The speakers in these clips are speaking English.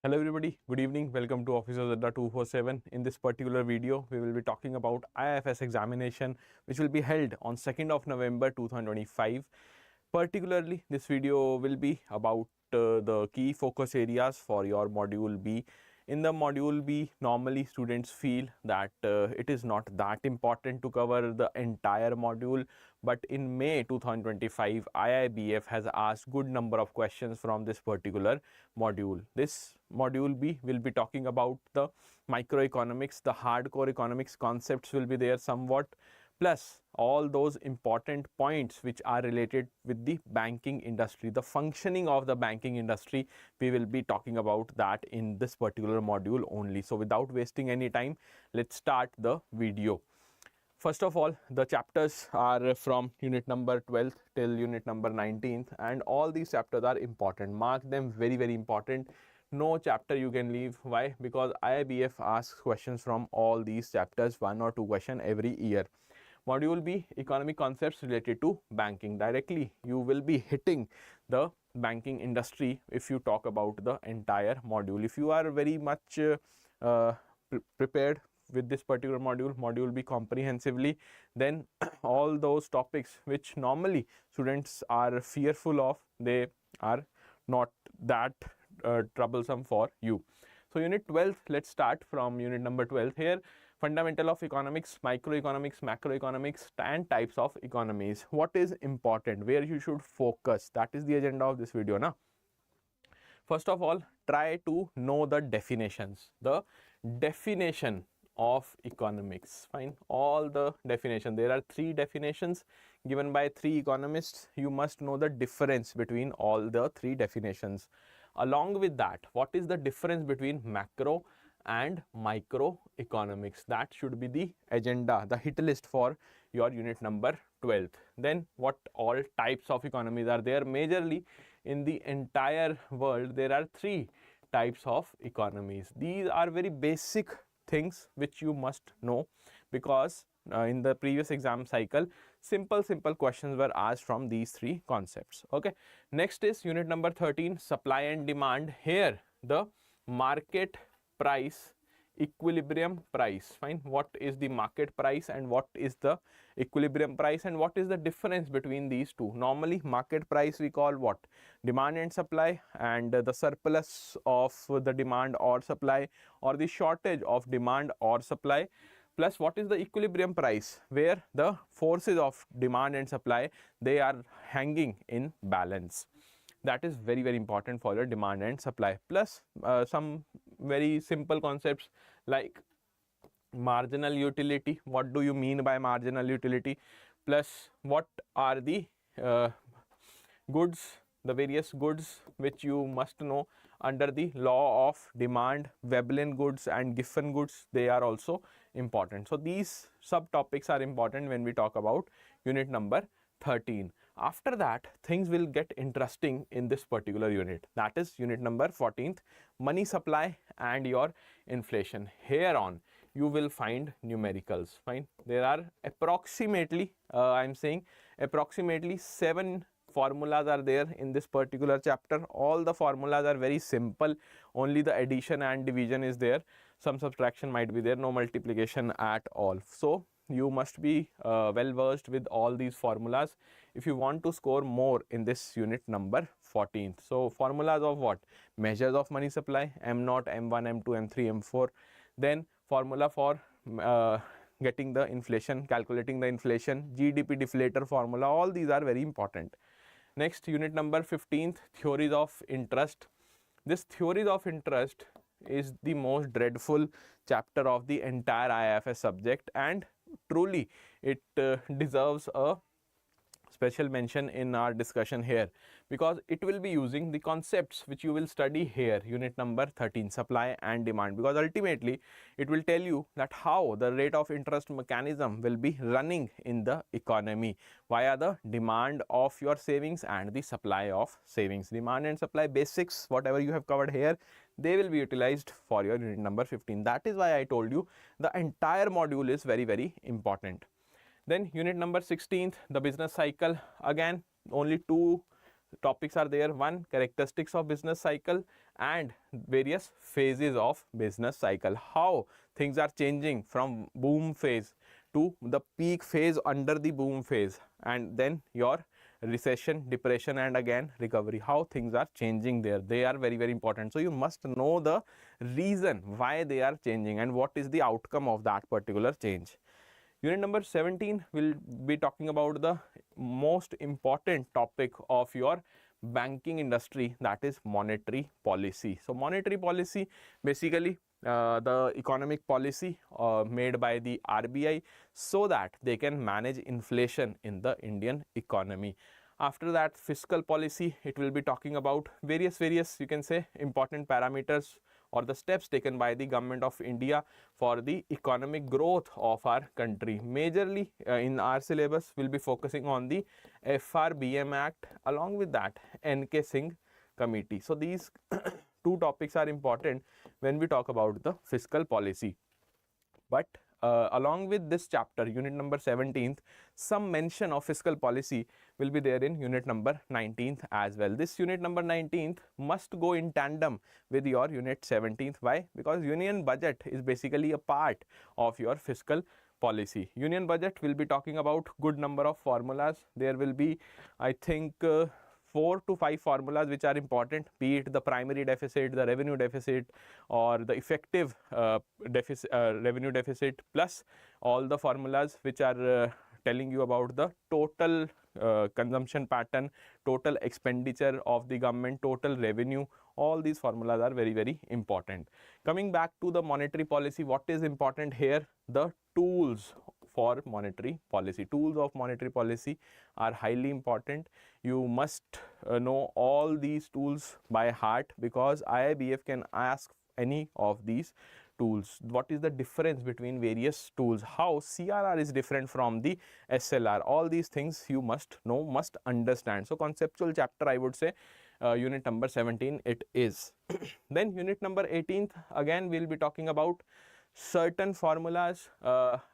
Hello everybody, good evening. Welcome to Officers Adda 247. In this particular video, we will be talking about IIFS examination which will be held on 2nd of November 2025. Particularly, this video will be about the key focus areas for your module B. In the module B, normally students feel that it is not that important to cover the entire module, but in May 2025, IIBF has asked good number of questions from this particular module. This module B will be talking about the microeconomics, the hardcore economics concepts will be there somewhat, plus all those important points which are related with the banking industry, the functioning of the banking industry. We will be talking about that in this particular module only. So without wasting any time, let's start the video. First of all, the chapters are from unit number 12th till unit number 19th, and all these chapters are important. Mark them very important. No chapter you can leave. Why? Because IIBF asks questions from all these chapters, 1 or 2 questions every year. Module B, economic concepts related to banking. Directly you will be hitting the banking industry if you talk about the entire module. If you are very much prepared with this particular module B comprehensively, then all those topics which normally students are fearful of, they are not that troublesome for you. So unit 12, let's start from unit number 12. Here, fundamental of economics, microeconomics, macroeconomics, and types of economies. What is important, where you should focus, that is the agenda of this video na? First of all, try to know the definitions. The definition of economics, fine, all the definition. There are 3 definitions given by 3 economists. You must know the difference between all the 3 definitions. Along with that, what is the difference between macro and micro economics? That should be the agenda, the hit list for your unit number 12th. Then what all types of economies are there? Majorly in the entire world, there are 3 types of economies. These are very basic things which you must know, because in the previous exam cycle, simple questions were asked from these 3 concepts. Okay, next is unit number 13, supply and demand. Here the market price, equilibrium price, fine. What is the market price and what is the equilibrium price, and what is the difference between these two? Normally market price we call what? Demand and supply, and the surplus of the demand or supply, or the shortage of demand or supply, plus what is the equilibrium price, where the forces of demand and supply, they are hanging in balance. That is very important for your demand and supply. Plus some very simple concepts like marginal utility. What do you mean by marginal utility? Plus what are the goods, the various goods which you must know under the law of demand, Veblen goods and Giffen goods, they are also important. So these subtopics are important when we talk about unit number 13. After that, things will get interesting in this particular unit. That is unit number 14th, money supply and your inflation. Here on you will find numericals. Fine. There are approximately, I am saying approximately 7 formulas are there in this particular chapter. All the formulas are very simple. Only the addition and division is there. Some subtraction might be there. No multiplication at all. So you must be well versed with all these formulas if you want to score more in this unit number 14th. So formulas of what? Measures of money supply, M0, M1, M2, M3, M4. Then formula for getting the inflation, calculating the inflation, GDP deflator formula. All these are very important. Next, unit number 15th, theories of interest. This theories of interest is the most dreadful chapter of the entire IIFS subject, and truly it deserves a special mention in our discussion here, because it will be using the concepts which you will study here, unit number 13, supply and demand, because ultimately it will tell you that how the rate of interest mechanism will be running in the economy via the demand of your savings and the supply of savings. Demand and supply basics, whatever you have covered here, they will be utilized for your unit number 15. That is why I told you the entire module is very important. Then unit number 16th, the business cycle. Again, only 2 topics are there. One, characteristics of business cycle and various phases of business cycle. How things are changing from boom phase to the peak phase under the boom phase, and then your recession, depression, and again recovery. How things are changing there. They are very, very important. So you must know the reason why they are changing and what is the outcome of that particular change. Unit number 17 will be talking about the most important topic of your banking industry, that is monetary policy. So monetary policy, basically the economic policy made by the RBI so that they can manage inflation in the Indian economy. After that, fiscal policy, it will be talking about various you can say important parameters or the steps taken by the government of India for the economic growth of our country. Majorly in our syllabus, we'll be focusing on the FRBM Act, along with that NK Singh Committee. So these two topics are important when we talk about the fiscal policy. But along with this chapter, unit number 17th, some mention of fiscal policy will be there in unit number 19th as well. This unit number 19th must go in tandem with your unit 17th. Why? Because union budget is basically a part of your fiscal policy. Union budget will be talking about good number of formulas. There will be, I think, 4 to 5 formulas which are important, be it the primary deficit, the revenue deficit, or the effective revenue deficit, plus all the formulas which are telling you about the total consumption pattern, total expenditure of the government, total revenue. All these formulas are very, very important. Coming back to the monetary policy, what is important here? The tools for monetary policy. Tools of monetary policy are highly important. You must know all these tools by heart, because IIBF can ask any of these tools. What is the difference between various tools? How CRR is different from the SLR? All these things you must know, must understand. So conceptual chapter, I would say, unit number 17 it is. Then unit number 18th, again we'll be talking about certain formulas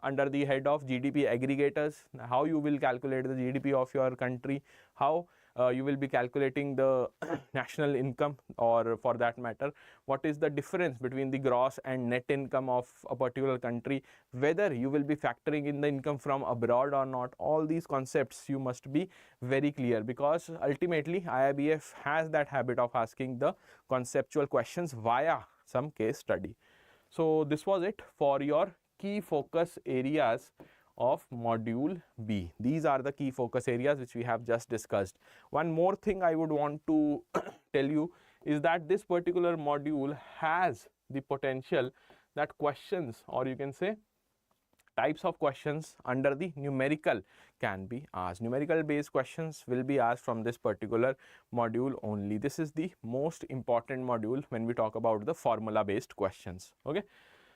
under the head of GDP aggregators, how you will calculate the GDP of your country, how you will be calculating the national income, or for that matter, what is the difference between the gross and net income of a particular country, whether you will be factoring in the income from abroad or not. All these concepts you must be very clear, because ultimately IIBF has that habit of asking the conceptual questions via some case study. So this was it for your key focus areas of module B. These are the key focus areas which we have just discussed. One more thing I would want to tell you is that this particular module has the potential that questions, or you can say types of questions under the numerical can be asked. Numerical based questions will be asked from this particular module only. This is the most important module when we talk about the formula based questions. Okay,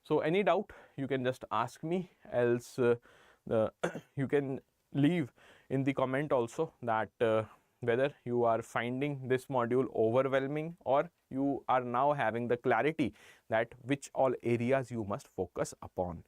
so any doubt you can just ask me, else you can leave in the comment also that whether you are finding this module overwhelming, or you are now having the clarity that which all areas you must focus upon.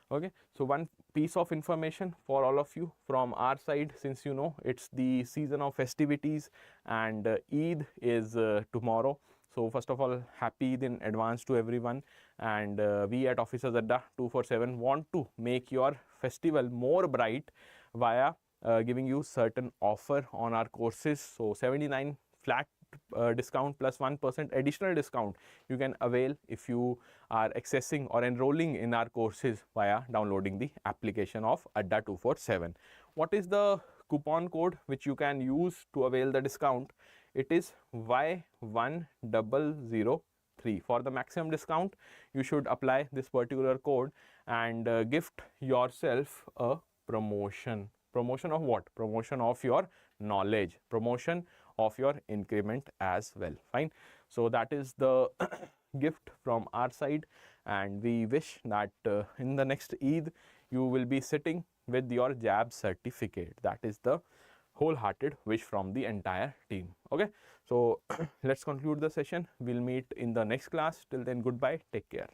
Okay, so one piece of information for all of you from our side, since you know it's the season of festivities and Eid is tomorrow. So first of all, happy Eid in advance to everyone, and we at Officers Adda 247 want to make your festival more bright via giving you certain offer on our courses. So 79 flat discount plus 1% additional discount you can avail if you are accessing or enrolling in our courses via downloading the application of Adda 247. What is the coupon code which you can use to avail the discount? It is Y1003. For the maximum discount, you should apply this particular code and gift yourself a promotion. Promotion of what? Promotion of your knowledge, promotion of your increment as well. Fine. So that is the gift from our side, and we wish that in the next Eid you will be sitting with your JAIIB certificate. That is the wholehearted wish from the entire team. Okay, so let's conclude the session. We'll meet in the next class. Till then, goodbye, take care.